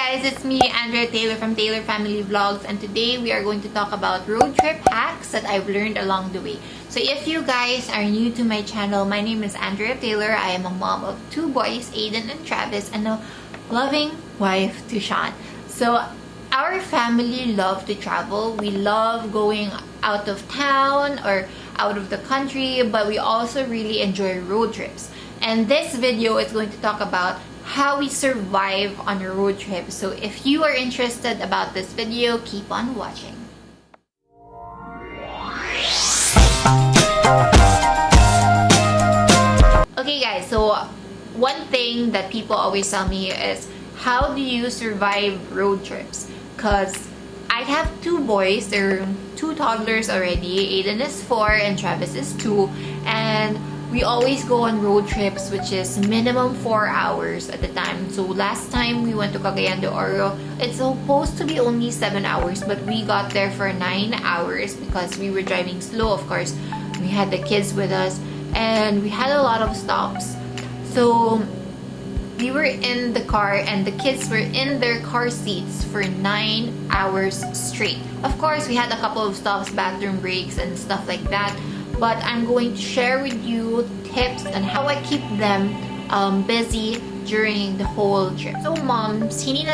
guys, it's me, Andrea Taylor from Taylor Family Vlogs, and today we are going to talk about road trip hacks that I've learned along the way. So if you guys are new to my channel, my name is Andrea Taylor. I am a mom of two boys, Aiden and Travis, and a loving wife to Sean. So our family love to travel. We love going out of town or out of the country, but we also really enjoy road trips. And this video is going to talk about how we survive on a road trip. So if you are interested about this video, keep on watching. Okay guys, so one thing that people always tell me is, how do you survive road trips? Because I have two boys, they're two toddlers already. Aiden is 4 and Travis is 2, and we always go on road trips, which is minimum 4 hours at a time. So last time we went to Cagayan de Oro, it's supposed to be only 7 hours, but we got there for 9 hours because we were driving slow, of course. We had the kids with us and we had a lot of stops. So we were in the car and the kids were in their car seats for 9 hours straight. Of course, we had a couple of stops, bathroom breaks and stuff like that. But I'm going to share with you tips on how I keep them busy during the whole trip. So moms, hindi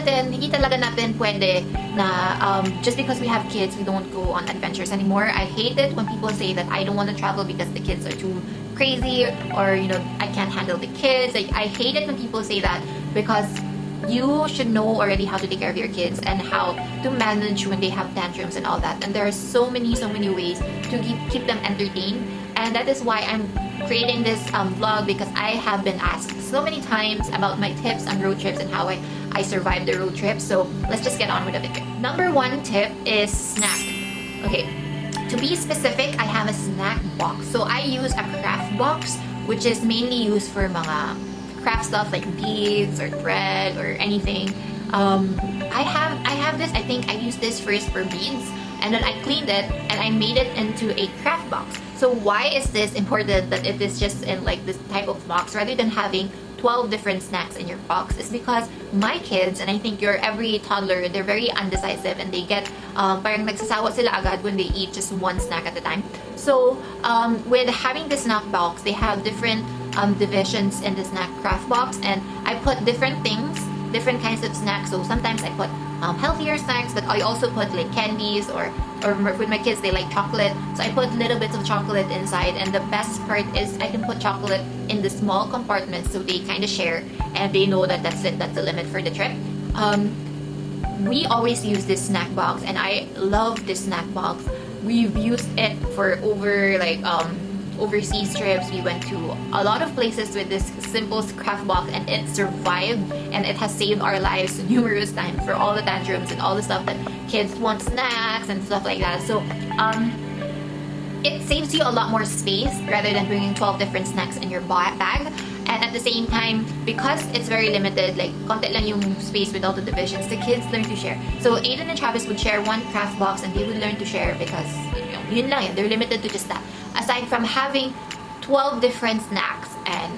talaga natin pwede na just because we have kids, we don't go on adventures anymore. I hate it when people say that I don't want to travel because the kids are too crazy, or I can't handle the kids. I hate it when people say that, because you should know already how to take care of your kids and how to manage when they have tantrums and all that. And there are so many ways to keep them entertained. And that is why I'm creating this vlog, because I have been asked so many times about my tips on road trips and how I survived the road trip. So let's just get on with the video. Number 1 tip is snack. Okay, to be specific, I have a snack box. So I use a craft box, which is mainly used for mga craft stuff like beads or thread or anything. I have this. I think I used this first for beads, and then I cleaned it and I made it into a craft box. So why is this important, that it is just in like this type of box rather than having 12 different snacks in your box? Is because my kids, and I think every toddler, they're very undecisive and they get parang nagsasawa sila agad when they eat just one snack at a time. So with having the snack box, they have different divisions in the snack craft box, and I put different things, different kinds of snacks. So sometimes I put healthier snacks, but I also put like candies, or with my kids, they like chocolate, so I put little bits of chocolate inside. And the best part is I can put chocolate in the small compartments, so they kind of share and they know that that's it, that's the limit for the trip. We always use this snack box, and I love this snack box. We've used it for over like overseas trips. We went to a lot of places with this simple craft box, and it survived, and it has saved our lives numerous times for all the tantrums and all the stuff that kids want snacks and stuff like that. So it saves you a lot more space rather than bringing 12 different snacks in your bag. And at the same time, because it's very limited, like konti lang yung space with all the divisions, the kids learn to share. So Aiden and Travis would share one craft box and they would learn to share, because yun lang yun, they're limited to just that. Aside from having 12 different snacks, and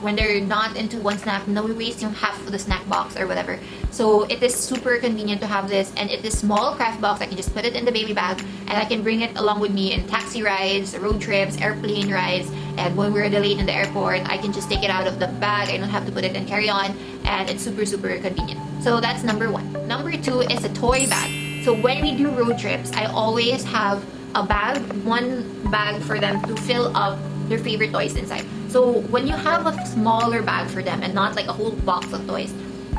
when they're not into one snack, no, we waste yung half of the snack box or whatever. So it is super convenient to have this, and it is small craft box. I can just put it in the baby bag, and I can bring it along with me in taxi rides, road trips, airplane rides, and when we're delayed in the airport, I can just take it out of the bag. I don't have to put it in carry-on, and it's super convenient. So that's number 1. Number 2 is a toy bag. So when we do road trips, I always have a bag, one bag for them to fill up their favorite toys inside. So when you have a smaller bag for them and not like a whole box of toys,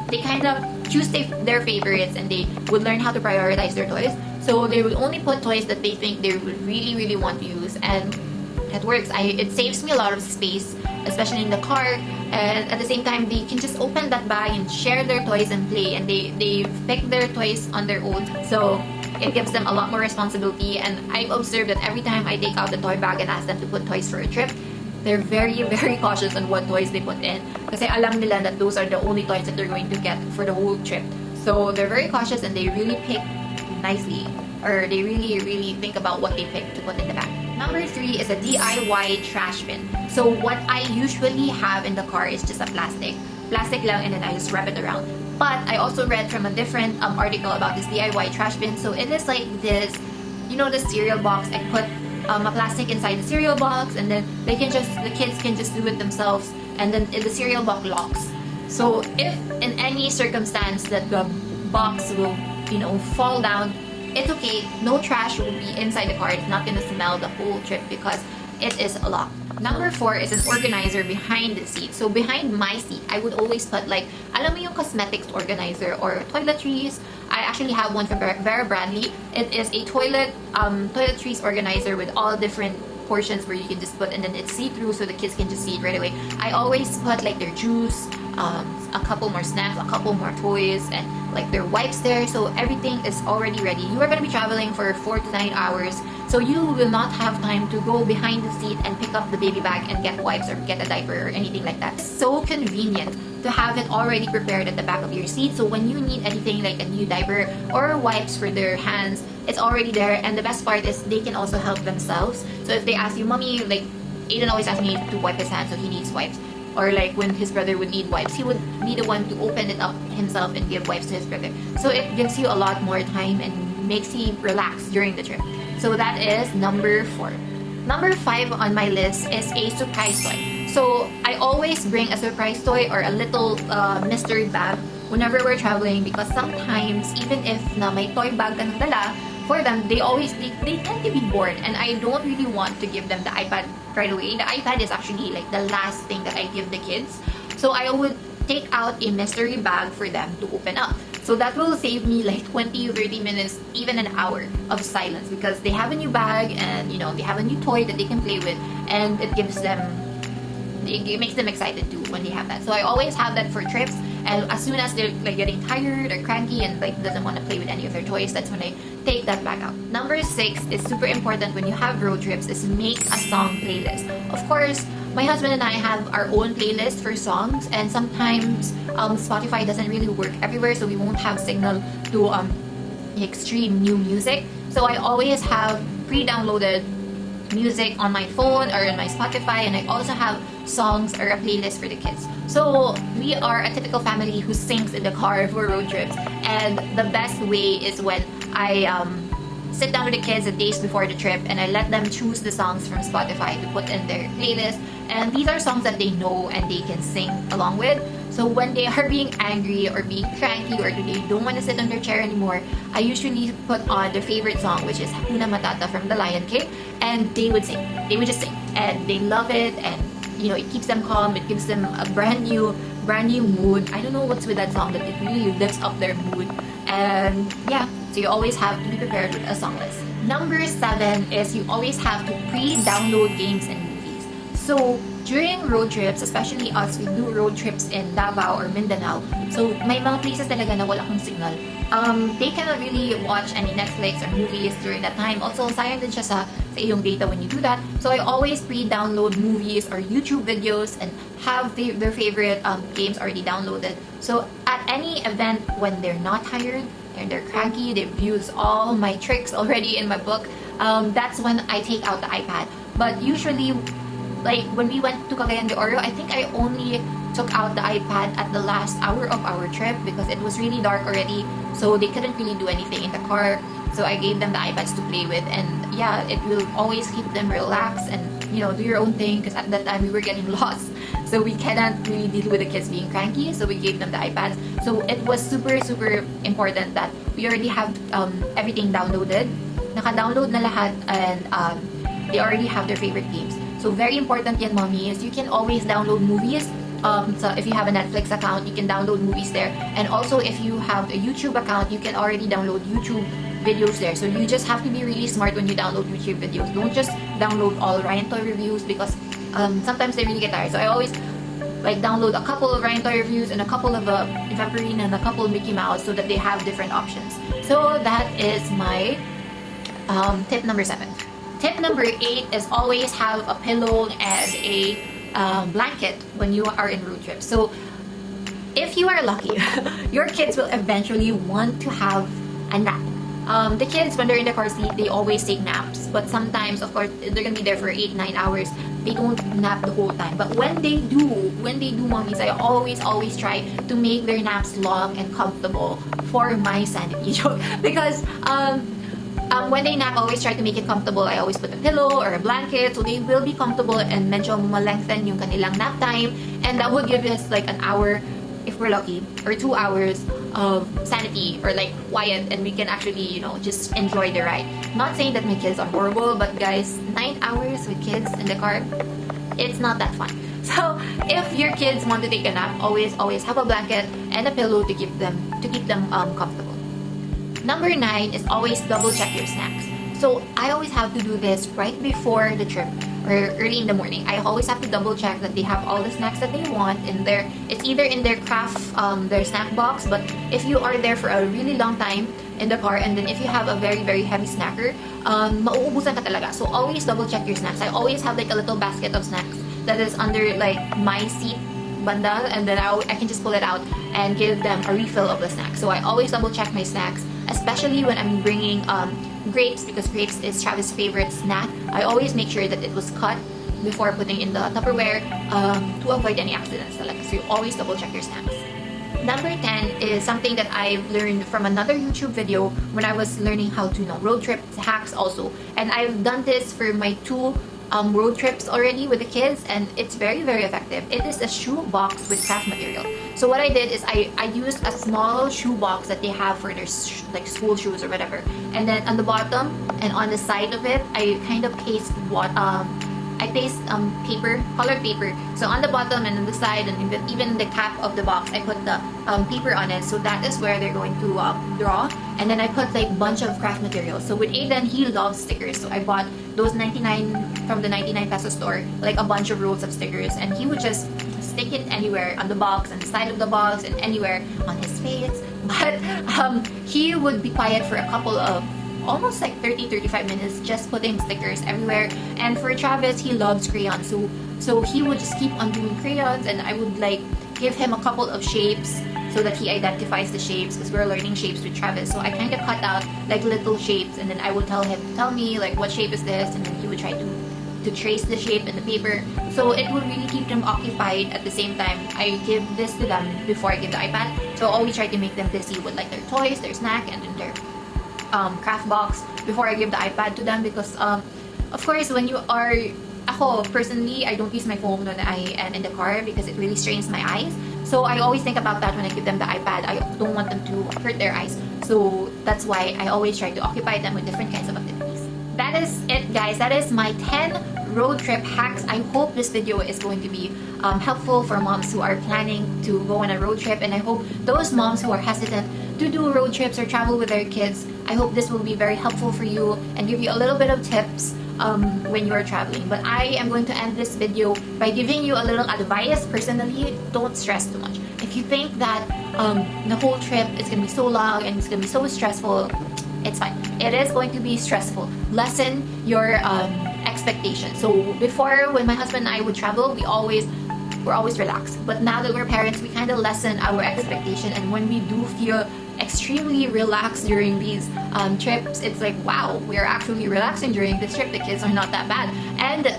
they kind of choose their favorites, and they would learn how to prioritize their toys. So they would only put toys that they think they would really want to use, and it works. It saves me a lot of space, especially in the car. And at the same time, they can just open that bag and share their toys and play, and they pick their toys on their own. So it gives them a lot more responsibility. And I've observed that every time I take out the toy bag and ask them to put toys for a trip, they're very cautious on what toys they put in, kasi alam nila that those are the only toys that they're going to get for the whole trip. So they're very cautious, and they really pick nicely, or they really think about what they pick to put in the bag. Number 3 is a DIY trash bin. So what I usually have in the car is just a plastic lang, and then I just wrap it around. But I also read from a different article about this DIY trash bin. So it is like this, you know, the cereal box. I put a plastic inside the cereal box, and then the kids can just do it themselves, and then the cereal box locks. So if in any circumstance that the box will, you know, fall down, it's okay. No trash will be inside the car. It's not gonna smell the whole trip because it is locked. Number 4 is an organizer behind the seat. So behind my seat, I would always put like, alam mo yung cosmetics organizer or toiletries. I actually have one from Vera Bradley. It is a toiletries organizer with all different portions where you can just put, and then it's see-through so the kids can just see it right away. I always put like their juice, a couple more snacks, a couple more toys, and like their wipes there, so everything is already ready. You are going to be traveling for 4 to 9 hours, so you will not have time to go behind the seat and pick up the baby bag and get wipes or get a diaper or anything like that. It's so convenient to have it already prepared at the back of your seat, so when you need anything like a new diaper or wipes for their hands, it's already there. And the best part is they can also help themselves. So if they ask you, mommy, like Aiden always asks me to wipe his hands, so he needs wipes. Or like when his brother would need wipes, he would be the one to open it up himself and give wipes to his brother. So it gives you a lot more time and makes you relax during the trip. So that is number 4. Number 5 on my list is a surprise toy. So I always bring a surprise toy or a little mystery bag whenever we're traveling, because sometimes even if na may toy bag ka ng dala, for them, they tend to be bored, and I don't really want to give them the iPad right away. The iPad is actually like the last thing that I give the kids. So I would take out a mystery bag for them to open up. So that will save me like 20 or 30 minutes, even an hour of silence, because they have a new bag and, you know, they have a new toy that they can play with, and it makes them excited too when they have that. So I always have that for trips, and as soon as they're like getting tired or cranky and like doesn't want to play with any of their toys, that's when I take that back out. Number 6 is super important when you have road trips, is make a song playlist. Of course, my husband and I have our own playlist for songs, and sometimes Spotify doesn't really work everywhere, so we won't have signal to extreme new music. So I always have pre-downloaded music on my phone or in my Spotify, and I also have songs or a playlist for the kids. So we are a typical family who sings in the car for road trips, and the best way is when I sit down with the kids the days before the trip, and I let them choose the songs from Spotify to put in their playlist, and these are songs that they know and they can sing along with. So when they are being angry or being cranky or they don't want to sit on their chair anymore, I usually put on their favorite song, which is Hakuna Matata from The Lion King, and they would sing. They would just sing, and they love it, and you know, it keeps them calm. It gives them a brand new mood. I don't know what's with that song, but it really lifts up their mood. And yeah, so you always have to be prepared with a song list. Number 7 is you always have to pre-download games and movies. So during road trips, especially us, we do road trips in Davao or Mindanao. So may mga places talaga na wala kang signal. They cannot really watch any Netflix or movies during that time. Also, sayang din siya sa iyong data when you do that. So I always pre-download movies or YouTube videos and have their favorite games already downloaded. So at any event when they're not tired and they're cranky, they've used all my tricks already in my book, that's when I take out the iPad. But usually, like when we went to Cagayan de Oro, I think I only took out the iPad at the last hour of our trip because it was really dark already, so they couldn't really do anything in the car. So I gave them the iPads to play with, and yeah, it will always keep them relaxed and, you know, do your own thing, because at that time we were getting lost, so we cannot really deal with the kids being cranky, so we gave them the iPads. So it was super important that we already have everything downloaded, naka-download na lahat, and they already have their favorite games. So very important yan, mommy, is you can always download movies. So if you have a Netflix account, you can download movies there. And also if you have a YouTube account, you can already download YouTube videos there. So you just have to be really smart when you download YouTube videos. Don't just download all Ryan Toy reviews, because sometimes they really get tired. So I always like download a couple of Ryan Toy reviews and a couple of Vaporine and a couple of Mickey Mouse, so that they have different options. So that is my tip number 7. Tip number 8 is always have a pillow and a blanket when you are in road trips. So if you are lucky, your kids will eventually want to have a nap. The kids, when they're in the car seat, they always take naps. But sometimes, of course, they're gonna be there for 8-9 hours. They don't nap the whole time. But when they do, mommies, I always try to make their naps long and comfortable for my sanity. Because when they nap, I always try to make it comfortable. I always put a pillow or a blanket so they will be comfortable and medyo malengthen yung kanilang nap time. And that would give us like an hour, if we're lucky, or 2 hours of sanity or like quiet, and we can actually, you know, just enjoy the ride. Not saying that my kids are horrible, but guys, 9 hours with kids in the car, it's not that fun. So if your kids want to take a nap, always have a blanket and a pillow to keep them comfortable. Number 9 is always double check your snacks. So I always have to do this right before the trip or early in the morning. I always have to double check that they have all the snacks that they want in there. It's either in their craft, their snack box, but if you are there for a really long time in the car, and then if you have a very heavy snacker, mauubusan ka talaga. So always double check your snacks. I always have like a little basket of snacks that is under like my seat banda, and then I can just pull it out and give them a refill of the snack. So I always double check my snacks, especially when I'm bringing grapes, because grapes is Travis' favorite snack. I always make sure that it was cut before putting in the Tupperware to avoid any accidents. So you always double check your snacks. Number 10 is something that I've learned from another YouTube video when I was learning how to, you know, road trip hacks also. And I've done this for my 2 road trips already with the kids, and it's very effective. It is a shoe box with craft material. So what I did is I used a small shoe box that they have for their like school shoes or whatever, and then on the bottom and on the side of it, I kind of paste paper, colored paper. So on the bottom and on the side and even the cap of the box, I put the paper on it. So that is where they're going to draw. And then I put like bunch of craft materials. So with Aiden, he loves stickers. So I bought those 99 from the 99 peso store, like a bunch of rolls of stickers. And he would just stick it anywhere on the box, and the side of the box, and anywhere on his face. But he would be quiet for a couple of almost like 30-35 minutes just putting stickers everywhere. And for Travis, he loves crayons, so he would just keep on doing crayons, and I would like give him a couple of shapes so that he identifies the shapes, because we're learning shapes with Travis. So I kind of cut out like little shapes, and then I would tell him, tell me like what shape is this, and then he would try to trace the shape in the paper. So it would really keep them occupied. At the same time, I give this to them before I give the iPad. So I always try to make them busy with like their toys, their snack, and then their craft box before I give the iPad to them, because of course when you are, ako personally, I don't use my phone when I am in the car because it really strains my eyes. So I always think about that when I give them the iPad. I don't want them to hurt their eyes. So that's why I always try to occupy them with different kinds of activities. That is it, guys. That is my 10 road trip hacks. I hope this video is going to be helpful for moms who are planning to go on a road trip, and I hope those moms who are hesitant to do road trips or travel with their kids, I hope this will be very helpful for you and give you a little bit of tips when you are traveling. But I am going to end this video by giving you a little advice. Personally, don't stress too much. If you think that the whole trip is going to be so long and it's going to be so stressful, it's fine. It is going to be stressful. Lessen your expectations. So before, when my husband and I would travel, we're always relaxed. But now that we're parents, we kind of lessen our expectation, and when we do feel extremely relaxed during these trips, it's like, wow, we're actually relaxing during this trip. The kids are not that bad. And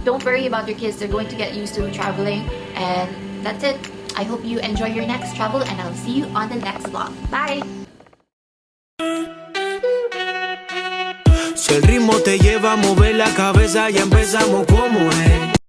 don't worry about your kids. They're going to get used to traveling. And that's it. I hope you enjoy your next travel, and I'll see you on the next vlog. Bye! Si el ritmo te lleva a mover la cabeza, ya empezamos como es.